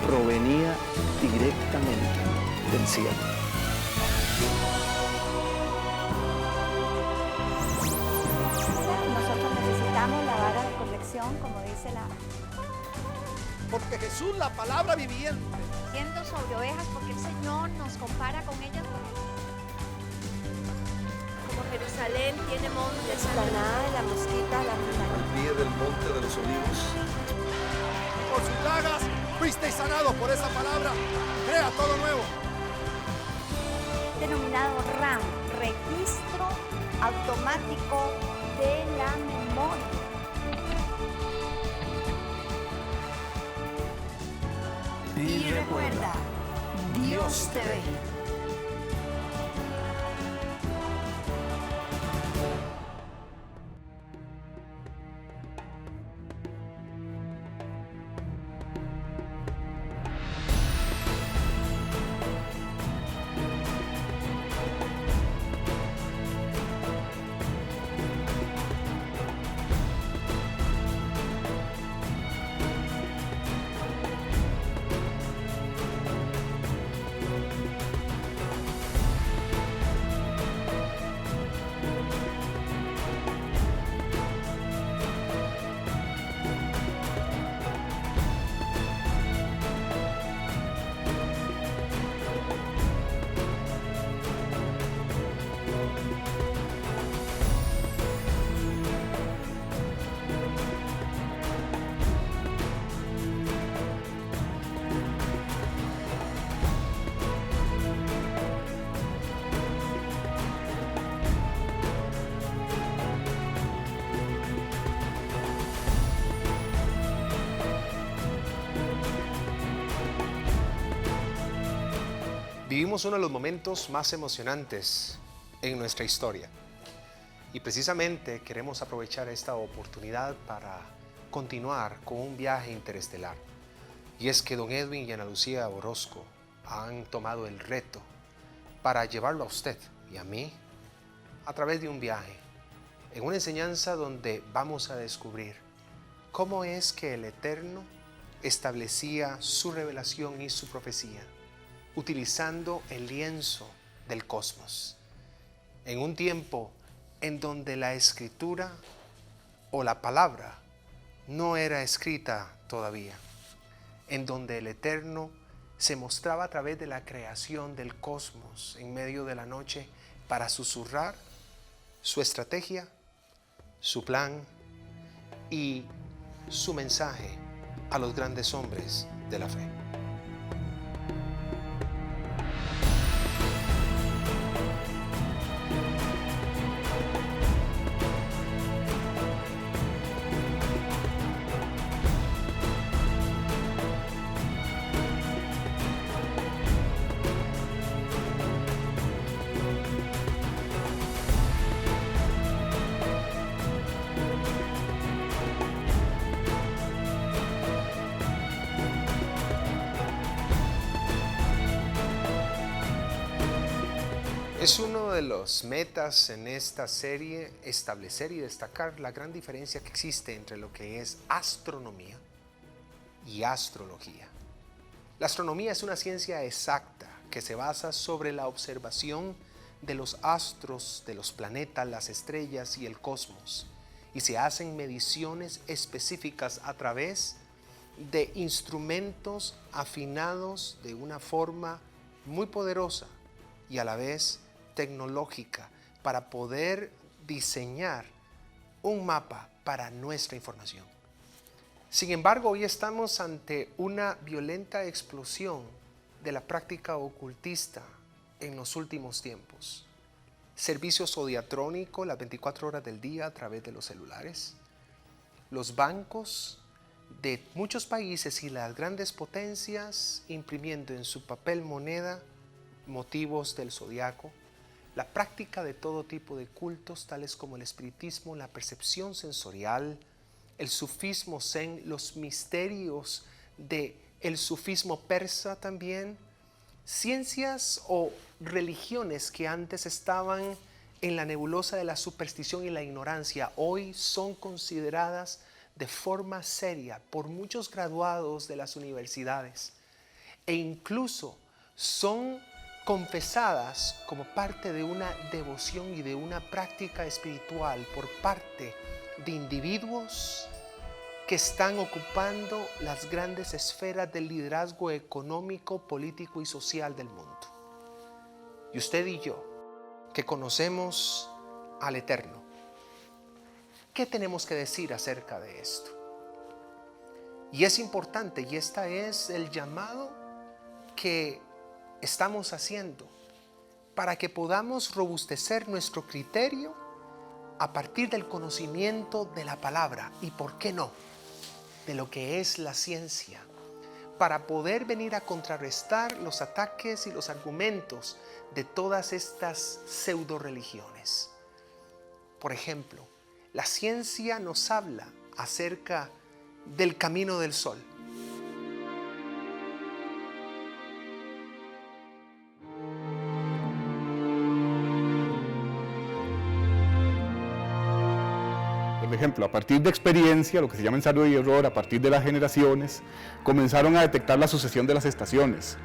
provenía directamente del cielo. Nosotros necesitamos la vara de corrección, como dice la... Porque Jesús, la palabra viviente, Yendo sobre ovejas, porque el Señor nos compara con ellas. Como Jerusalén tiene montes, explanada de la mosquita, la al pie del monte de los olivos, por sus llagas fuisteis sanados. Por esa palabra, crea todo nuevo. denominado RAM, Registro Automático de la Memoria. Y recuerda, Dios te ve. Vivimos uno de los momentos más emocionantes en nuestra historia y precisamente queremos aprovechar esta oportunidad para continuar con un viaje interestelar. Y es que don Edwin y Ana Lucía Orozco han tomado el reto para llevarlo a usted y a mí a través de un viaje, en una enseñanza donde vamos a descubrir cómo es que el Eterno establecía su revelación y su profecía utilizando el lienzo del cosmos, en un tiempo en donde la escritura o la palabra no era escrita todavía, en donde el Eterno se mostraba a través de la creación del cosmos en medio de la noche para susurrar su estrategia, su plan y su mensaje a los grandes hombres de la fe. Es uno de los metas en esta serie establecer y destacar la gran diferencia que existe entre lo que es astronomía y astrología. La astronomía es una ciencia exacta que se basa sobre la observación de los astros, de los planetas, las estrellas y el cosmos, y se hacen mediciones específicas a través de instrumentos afinados de una forma muy poderosa y a la vez tecnológica para poder diseñar un mapa para nuestra información. Sin embargo, hoy estamos ante una violenta explosión de la práctica ocultista en los últimos tiempos. Servicio zodiatrónico las 24 horas del día a través de los celulares. Los bancos de muchos países y las grandes potencias imprimiendo en su papel moneda motivos del zodiaco. La práctica de todo tipo de cultos, tales como el espiritismo, la percepción sensorial, el sufismo zen, los misterios del sufismo persa también, ciencias o religiones que antes estaban en la nebulosa de la superstición y la ignorancia, hoy son consideradas de forma seria por muchos graduados de las universidades e incluso son confesadas como parte de una devoción y de una práctica espiritual por parte de individuos que están ocupando las grandes esferas del liderazgo económico, político y social del mundo. Y usted y yo, que conocemos al Eterno, ¿qué tenemos que decir acerca de esto? Y es importante, y este es el llamado que estamos haciendo para que podamos robustecer nuestro criterio a partir del conocimiento de la palabra y, ¿por qué no?, de lo que es la ciencia, para poder venir a contrarrestar los ataques y los argumentos de todas estas pseudo religiones. Por ejemplo, la ciencia nos habla acerca del camino del sol. Por ejemplo, a partir de experiencia, lo que se llama ensayo y error, a partir de las generaciones, comenzaron a detectar la sucesión de las estaciones.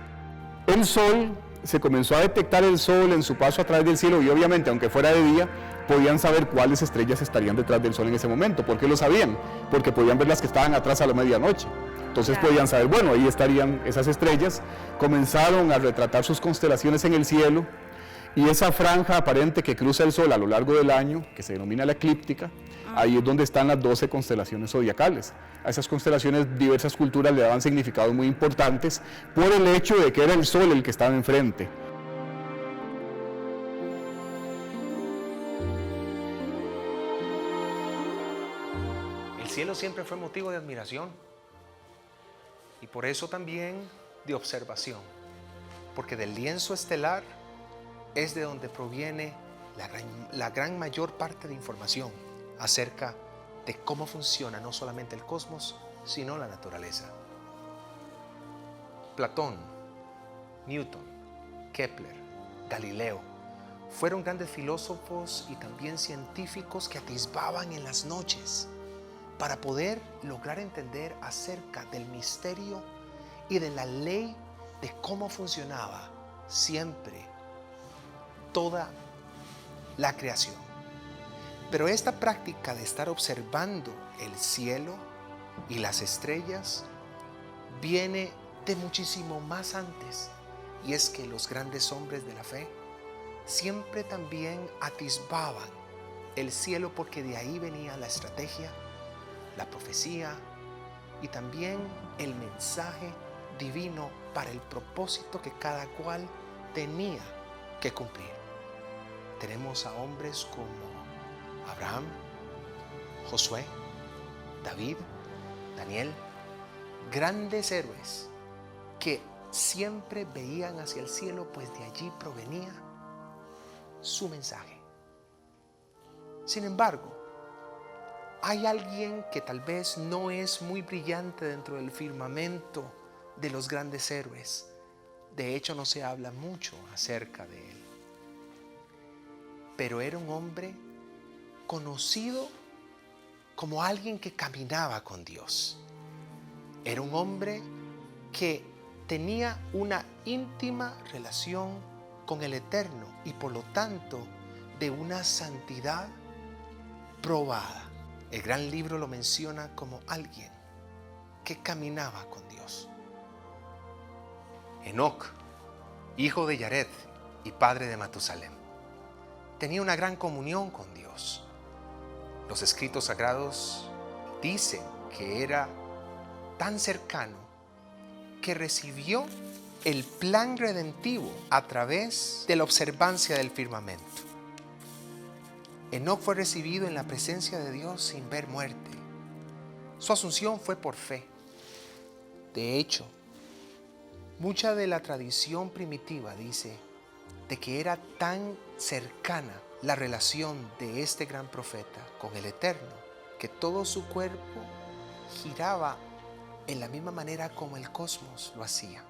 El sol, se comenzó a detectar el sol en su paso a través del cielo y obviamente, aunque fuera de día, podían saber cuáles estrellas estarían detrás del sol en ese momento. ¿Por qué lo sabían? Porque podían ver las que estaban atrás a la medianoche. Entonces podían saber, bueno, ahí estarían esas estrellas. Comenzaron a retratar sus constelaciones en el cielo y esa franja aparente que cruza el sol a lo largo del año, que se denomina la eclíptica, ahí es donde están las 12 constelaciones zodiacales. A esas constelaciones diversas culturas le daban significados muy importantes por el hecho de que era el sol el que estaba enfrente. El cielo siempre fue motivo de admiración y por eso también de observación, porque del lienzo estelar es de donde proviene la gran mayor parte de información acerca de cómo funciona no solamente el cosmos, sino la naturaleza. Platón, Newton, Kepler, Galileo fueron grandes filósofos y también científicos que atisbaban en las noches para poder lograr entender acerca del misterio y de la ley de cómo funcionaba siempre toda la creación. Pero esta práctica de estar observando el cielo y las estrellas viene de muchísimo más antes, y es que los grandes hombres de la fe siempre también atisbaban el cielo porque de ahí venía la estrategia, la profecía y también el mensaje divino para el propósito que cada cual tenía que cumplir. Tenemos a hombres como Abraham, Josué, David, Daniel, grandes héroes que siempre veían hacia el cielo, pues de allí provenía su mensaje. Sin embargo, hay alguien que tal vez no es muy brillante dentro del firmamento de los grandes héroes. De hecho, no se habla mucho acerca de él. Pero era un hombre conocido como alguien que caminaba con Dios. Era un hombre que tenía una íntima relación con el Eterno y por lo tanto de una santidad probada. El gran libro lo menciona como alguien que caminaba con Dios. Enoc, hijo de Yared y padre de Matusalem, tenía una gran comunión con Dios. Los escritos sagrados dicen que era tan cercano que recibió el plan redentivo a través de la observancia del firmamento. Enoc fue recibido en la presencia de Dios sin ver muerte. Su asunción fue por fe. De hecho, mucha de la tradición primitiva dice de que era tan cercana la relación de este gran profeta con el Eterno que todo su cuerpo giraba en la misma manera como el cosmos lo hacía.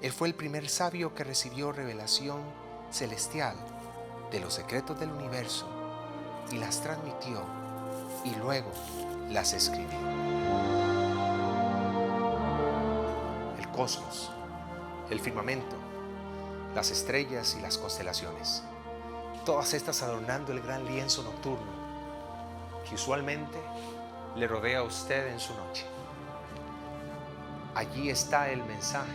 Él fue el primer sabio que recibió revelación celestial de los secretos del universo y las transmitió y luego las escribió. El cosmos, el firmamento, las estrellas y las constelaciones, todas estas adornando el gran lienzo nocturno que usualmente le rodea a usted en su noche. Allí está el mensaje.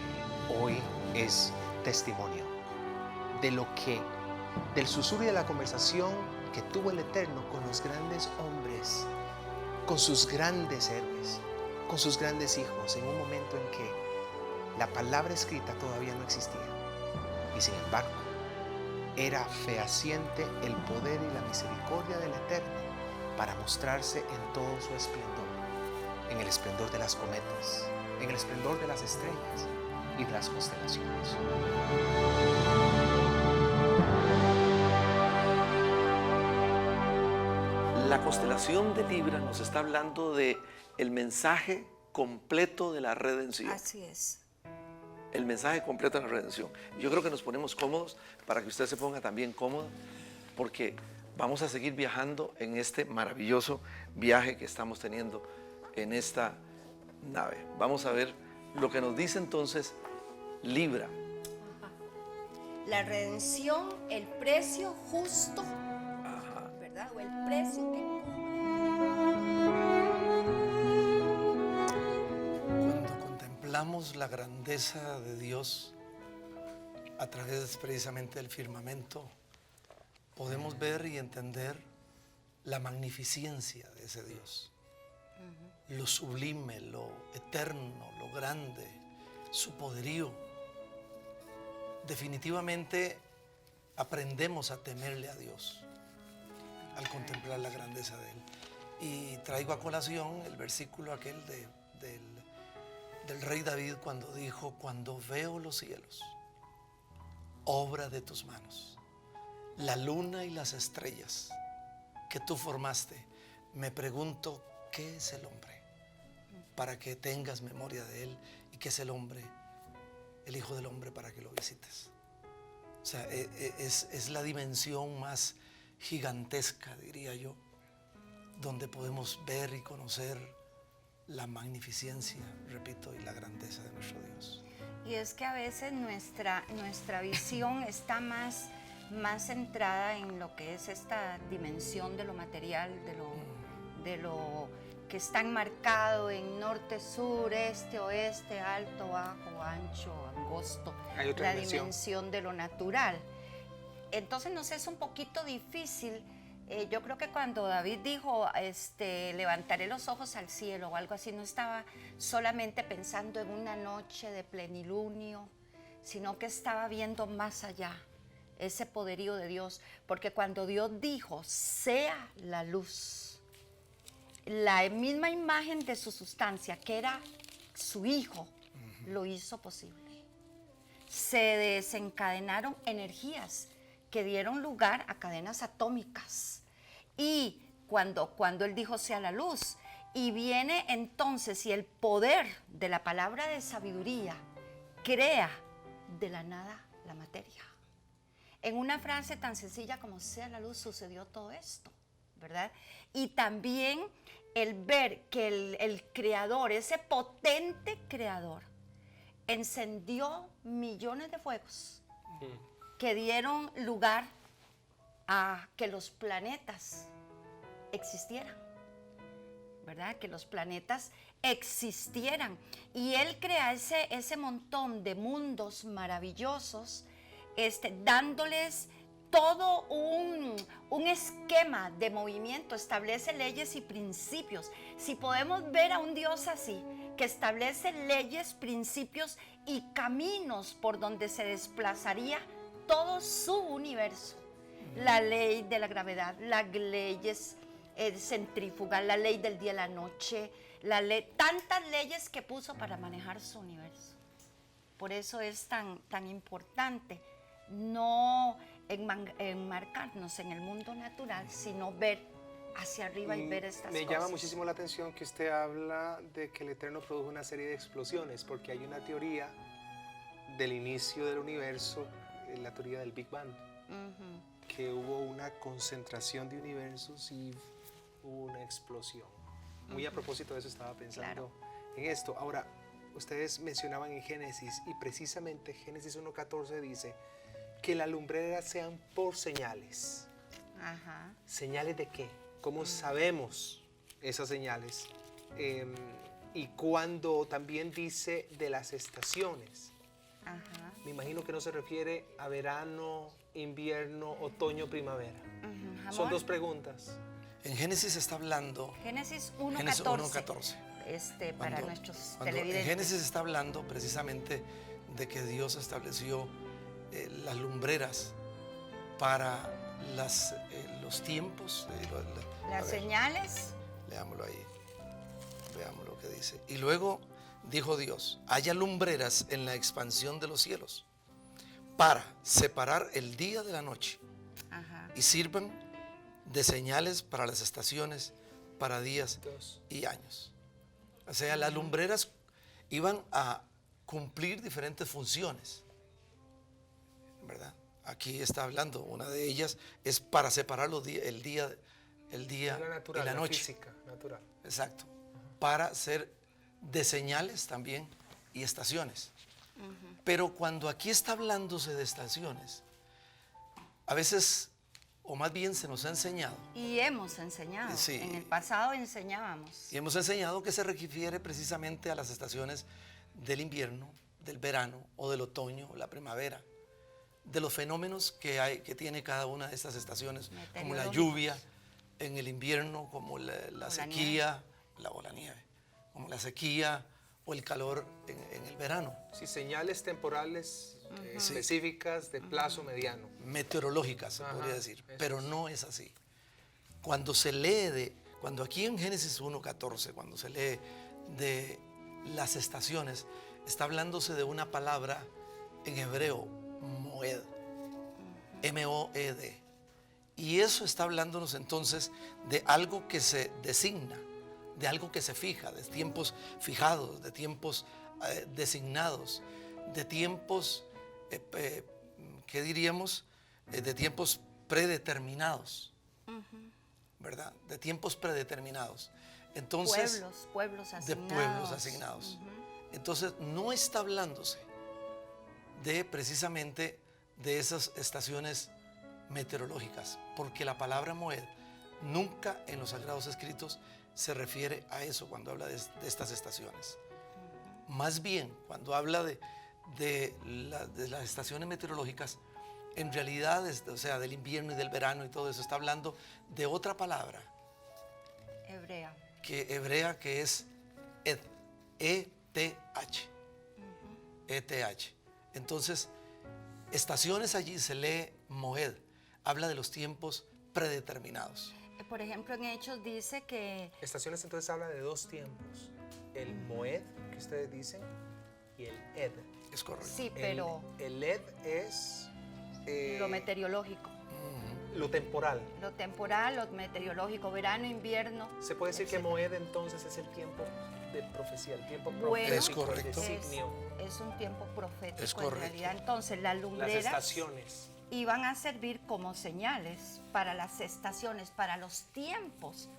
Hoy es testimonio de lo que, del susurro y de la conversación que tuvo el Eterno con los grandes hombres, con sus grandes héroes, con sus grandes hijos, en un momento en que la palabra escrita todavía no existía. Y sin embargo, era fehaciente el poder y la misericordia del Eterno para mostrarse en todo su esplendor, en el esplendor de las cometas, en el esplendor de las estrellas y de las constelaciones. La constelación de Libra nos está hablando de el mensaje completo de la redención. Así es. El mensaje completo de la redención. Yo creo que nos ponemos cómodos para que usted se ponga también cómodo, porque vamos a seguir viajando en este maravilloso viaje que estamos teniendo en esta nave. Vamos a ver lo que nos dice entonces Libra. La redención, el precio justo, ¿verdad? O el precio que Cuando contemplamos la grandeza de Dios a través precisamente del firmamento, podemos ver y entender la magnificencia de ese Dios. Lo sublime, lo eterno, lo grande, su poderío. Definitivamente aprendemos a temerle a Dios al contemplar la grandeza de Él. Y traigo a colación el versículo aquel del rey David cuando dijo: cuando veo los cielos, obra de tus manos, la luna y las estrellas que tú formaste, me pregunto, ¿qué es el hombre? Para que tengas memoria de él, y qué es el hombre, el Hijo del Hombre, para que lo visites. O sea, es la dimensión más gigantesca, diría yo, donde podemos ver y conocer la magnificencia, repito, y la grandeza de nuestro Dios. Y es que a veces nuestra visión está más centrada en lo que es esta dimensión de lo material, de lo que está enmarcado en norte, sur, este, oeste, alto, bajo, ancho, angosto, Hay otra la dimensión de lo natural. Entonces nos es un poquito difícil. Yo creo que cuando David dijo, levantaré los ojos al cielo o algo así, no estaba solamente pensando en una noche de plenilunio, sino que estaba viendo más allá ese poderío de Dios. Porque cuando Dios dijo, sea la luz, la misma imagen de su sustancia, que era su Hijo, lo hizo posible. Se desencadenaron energías que dieron lugar a cadenas atómicas. Y cuando Él dijo sea la luz, y viene entonces, y el poder de la palabra de sabiduría crea de la nada la materia. En una frase tan sencilla como sea la luz sucedió todo esto, ¿verdad? Y también el ver que el creador, ese potente creador, encendió millones de fuegos que dieron lugar a que los planetas existieran, ¿verdad? Que los planetas existieran. Y Él crea ese montón de mundos maravillosos, dándoles todo un esquema de movimiento, establece leyes y principios. Si podemos ver a un Dios así, que establece leyes, principios y caminos por donde se desplazaría todo su universo. La ley de la gravedad, las leyes centrífugas, la ley del día y la noche, tantas leyes que puso para manejar su universo. Por eso es tan importante no enmarcarnos en el mundo natural, sino ver hacia arriba y ver estas cosas. Me llama muchísimo la atención que usted habla de que el Eterno produjo una serie de explosiones, porque hay una teoría del inicio del universo, la teoría del Big Bang, que hubo una concentración de universos y hubo una explosión. Muy a propósito de eso estaba pensando en esto. Ahora, ustedes mencionaban en Génesis, y precisamente Génesis 1:14 dice que las lumbreras sean por señales. Ajá. ¿Señales de qué? ¿Cómo sabemos esas señales? Y cuando también dice de las estaciones, Ajá. me imagino que no se refiere a verano, invierno, otoño, primavera. Ujú. Son Amor, dos preguntas. En Génesis está hablando, Génesis Génesis 1:14. 1:14. Para nuestros En televidentes. Génesis está hablando precisamente de que Dios estableció las lumbreras para los tiempos. A Las ver, señales. leámoslo ahí. Veamos lo que dice. Y luego dijo Dios: haya lumbreras en la expansión de los cielos para separar el día de la noche Ajá. y sirvan de señales para las estaciones, para días Dos. y años. O sea, las lumbreras iban a cumplir diferentes funciones, ¿verdad? Aquí está hablando, una de ellas es para separar el día La natural, y la noche. física, natural. Exacto. Para ser de señales también y estaciones. Pero cuando aquí está hablándose de estaciones, a veces, o más bien se nos ha enseñado, Y hemos enseñado. Sí. En el pasado enseñábamos. y hemos enseñado que se refiere precisamente a las estaciones del invierno, del verano o del otoño o la primavera, de los fenómenos que tiene cada una de estas estaciones, como la lluvia en el invierno, como la sequía, o la nieve, como la sequía o el calor en el verano, Sí, señales temporales específicas de plazo mediano. meteorológicas se Ajá, podría decir, eso pero es. no es así. Cuando se lee cuando aquí en Génesis 1:14, cuando se lee de las estaciones, está hablándose de una palabra en hebreo, moed, M-O-E-D. Y eso está hablándonos entonces de algo que se designa, de algo que se fija, de tiempos fijados, de tiempos designados, de tiempos, ¿qué diríamos? De tiempos predeterminados, ¿verdad? De tiempos predeterminados. Entonces, Pueblos asignados. de pueblos asignados. Entonces, no está hablándose de precisamente de esas estaciones meteorológicas, porque la palabra moed nunca en los Sagrados Escritos se refiere a eso cuando habla de estas estaciones. Más bien, cuando habla de las estaciones meteorológicas, en realidad, o sea, del invierno y del verano y todo eso, está hablando de otra palabra hebrea que es E-T-H. E-T-H. Entonces, estaciones allí se lee moed, habla de los tiempos predeterminados. Por ejemplo, en Hechos dice que Estaciones entonces habla de dos tiempos. El moed, que ustedes dicen, y el ed. Es correcto. sí, pero El ed es lo meteorológico, lo temporal. lo temporal, lo meteorológico, verano, invierno. Se puede decir que etcétera. moed entonces es el tiempo de profecía, el tiempo Bueno, profético, Es correcto. el designio, Es un tiempo profético Es en correcto. realidad. Entonces, las las lumbreras estaciones. iban a servir como señales para las estaciones, para los tiempos.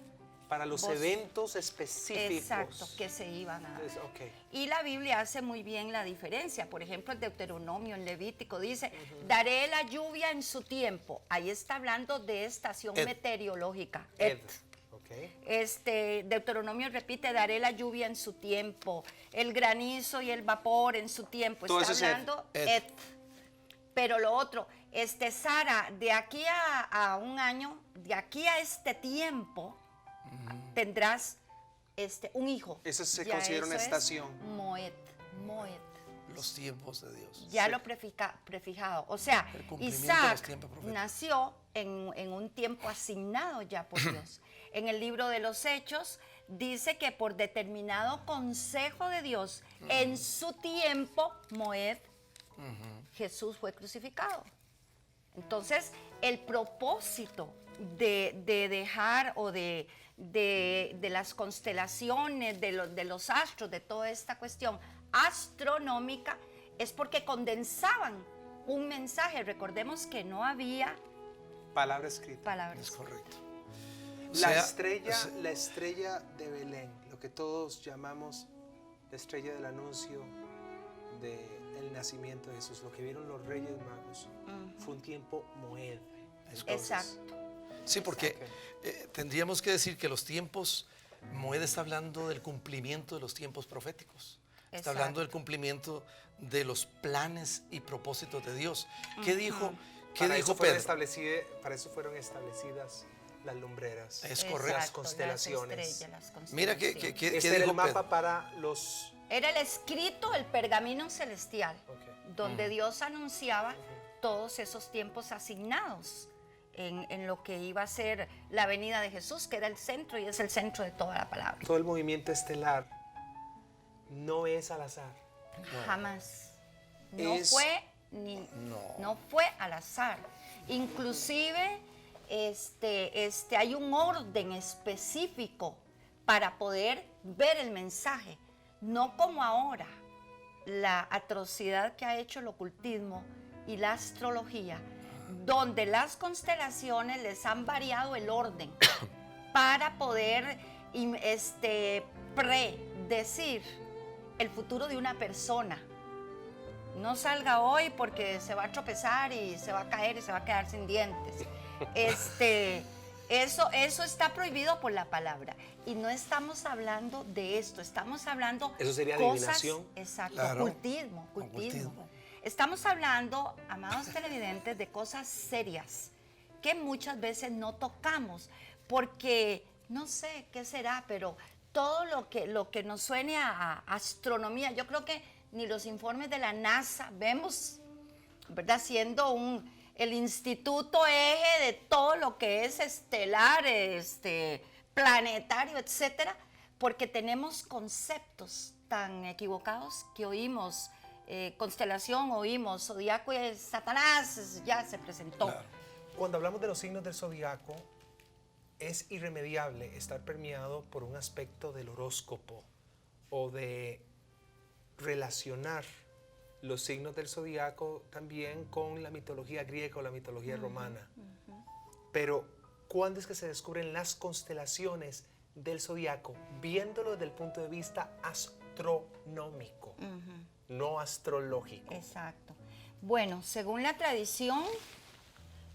Para los Vos- eventos específicos. Exacto, que se iban a dar. Entonces, ok. Y la Biblia hace muy bien la diferencia. Por ejemplo, el Deuteronomio, en Levítico, dice, daré la lluvia en su tiempo. Ahí está hablando de estación Ed. meteorológica. Ed. Et. Ok. Deuteronomio repite, daré la lluvia en su tiempo, el granizo y el vapor en su tiempo. Todo Está eso es Ed. hablando Ed. Et. Pero lo otro, Sara, de aquí a un año, de aquí a este tiempo, tendrás un hijo. Eso se Ya considera una eso es estación. Moed. Los tiempos de Dios. Ya lo prefijado. O sea, El cumplimiento de los Isaac tiempos proféticos. nació en un tiempo asignado ya por Dios. En el libro de los Hechos dice que por determinado consejo de Dios, en su tiempo, Moed, Jesús fue crucificado. Entonces, el propósito de dejar o de las constelaciones, de los astros, de toda esta cuestión astronómica, es porque condensaban un mensaje. Recordemos que no había Palabra escrita. palabras. Es correcto. O La sea, estrella de Belén, lo que todos llamamos la estrella del anuncio del nacimiento de Jesús, lo que vieron los Reyes Magos, fue un tiempo moed. Entonces, Exacto. Sí, porque tendríamos que decir que los tiempos, Moed está hablando del cumplimiento de los tiempos proféticos. Está Exacto. hablando del cumplimiento de los planes y propósitos de Dios. ¿Qué dijo, para eso fueron Pedro? para eso fueron establecidas las lumbreras. Es correcto. Las constelaciones. Las estrellas, las constelaciones. Mira qué Este era dijo el mapa Pedro. para los... Era el escrito, el pergamino celestial, donde Dios anunciaba todos esos tiempos asignados en lo que iba a ser la venida de Jesús, que era el centro y es el centro de toda la palabra. Todo el movimiento estelar no es al azar. Jamás. No Es- fue al azar. Inclusive hay un orden específico para poder ver el mensaje. No como ahora, la atrocidad que ha hecho el ocultismo y la astrología, donde las constelaciones les han variado el orden para poder predecir el futuro de una persona. No salga hoy porque se va a tropezar y se va a caer y se va a quedar sin dientes. Eso está prohibido por la palabra. Y no estamos hablando de esto, estamos hablando Eso sería cosas, adivinación. exacto, Claro. ocultismo. Ocultismo. Estamos hablando, amados televidentes, de cosas serias que muchas veces no tocamos porque no sé qué será, pero todo lo que nos suene a astronomía, yo creo que ni los informes de la NASA vemos, ¿verdad? Siendo el instituto eje de todo lo que es estelar, planetario, etcétera, porque tenemos conceptos tan equivocados que oímos constelación, oímos zodiaco y Satanás ya se presentó. Claro. Cuando hablamos de los signos del zodiaco, es irremediable estar permeado por un aspecto del horóscopo o de relacionar los signos del zodiaco también con la mitología griega o la mitología romana. Pero, ¿cuándo es que se descubren las constelaciones del zodiaco? Viéndolo desde el punto de vista astronómico, no astrológico. Exacto. Bueno, según la tradición,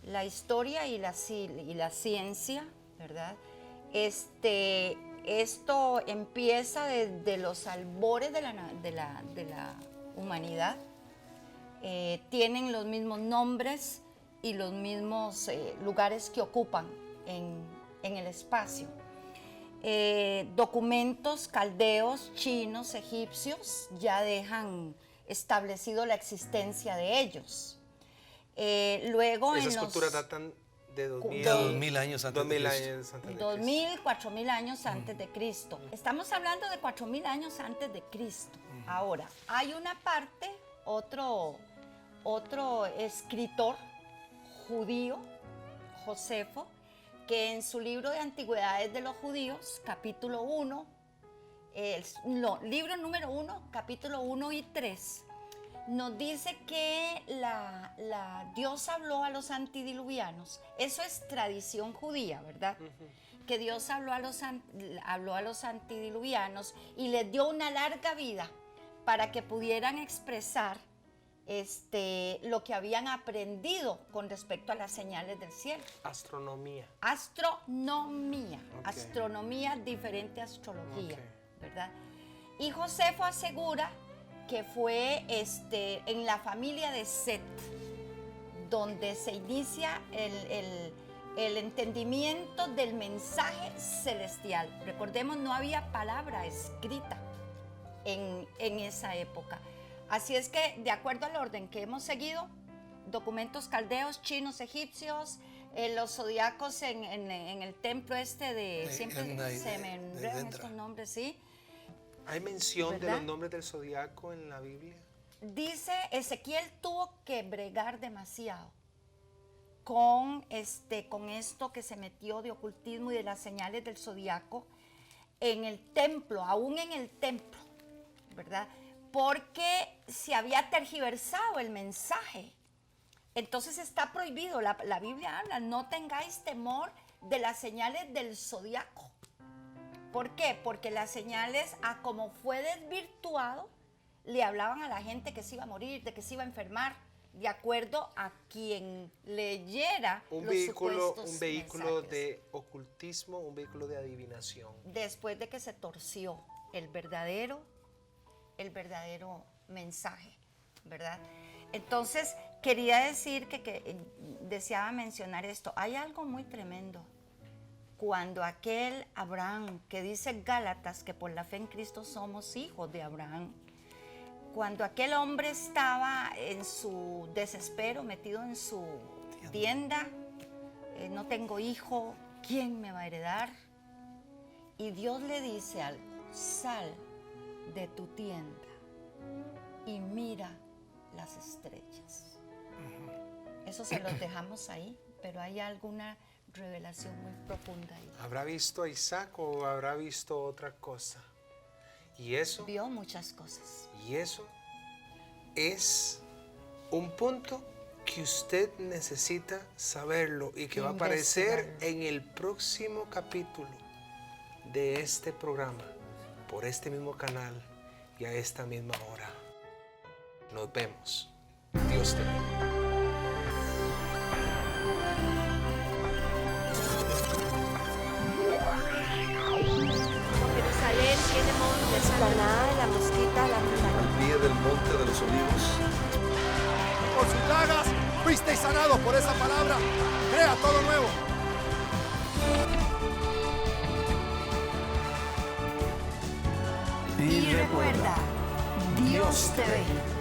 la historia y la ciencia, ¿verdad? Esto empieza desde los albores de la humanidad. Tienen los mismos nombres y los mismos lugares que ocupan en el espacio. Documentos caldeos, chinos, egipcios ya dejan establecido la existencia de ellos. Luego Esas en culturas los datan de 2000, De 2000 años antes de 2000 Cristo. años antes de Cristo. 2000, 4000 años antes de Cristo. Estamos hablando de 4000 años antes de Cristo. Ahora, hay una parte, otro escritor judío, Josefo, que en su libro de Antigüedades de los Judíos, capítulo 1, libro número 1, capítulo 1 y 3, nos dice que Dios habló a los antediluvianos. Eso es tradición judía, ¿verdad? Que Dios habló a los antediluvianos y les dio una larga vida para que pudieran expresar lo que habían aprendido con respecto a las señales del cielo. Astronomía. Astronomía. Ok. Astronomía diferente a astrología, Ok. ¿verdad? Y Josefo asegura que fue en la familia de Set donde se inicia el entendimiento del mensaje celestial. Recordemos, no había palabra escrita en esa época. Así es que, de acuerdo al orden que hemos seguido, documentos caldeos, chinos, egipcios, los zodiacos en el templo siempre se me enredan Dendra. estos nombres, ¿sí? ¿Hay mención de ¿Verdad? los nombres del zodiaco en la Biblia? Dice, Ezequiel tuvo que bregar demasiado con esto que se metió de ocultismo y de las señales del zodiaco en el templo, aún en el templo, ¿verdad? Porque se había tergiversado el mensaje. Entonces está prohibido, la Biblia habla, no tengáis temor de las señales del zodiaco, ¿Por qué? Porque las señales, a como fue desvirtuado, le hablaban a la gente que se iba a morir, de que se iba a enfermar, de acuerdo a quien leyera Un los vehículo supuestos de mensajes. ocultismo, un vehículo de adivinación. Después de que se torció el verdadero mensaje, ¿verdad? Entonces, quería decir que deseaba mencionar esto. Hay algo muy tremendo. Cuando aquel Abraham, que dice Gálatas, que por la fe en Cristo somos hijos de Abraham, cuando aquel hombre estaba en su desespero, metido en su tienda, no tengo hijo, ¿quién me va a heredar? Y Dios le dice algo, sal de tu tienda y mira las estrellas. Eso se los dejamos ahí, pero hay alguna revelación muy profunda ahí. ¿Habrá visto a Isaac o habrá visto otra cosa? Y eso Vio muchas cosas. es un punto que usted necesita saberlo y que va a aparecer Investigarlo. en el próximo capítulo de este programa, por este mismo canal y a esta misma hora. Nos vemos. Dios te bendiga. Jerusalén tiene montes, Esplanada de la Mosquita, la Al pie del monte de los olivos. Por sus llagas fuisteis sanados por esa palabra. Crea todo nuevo. Y recuerda, Dios te ve.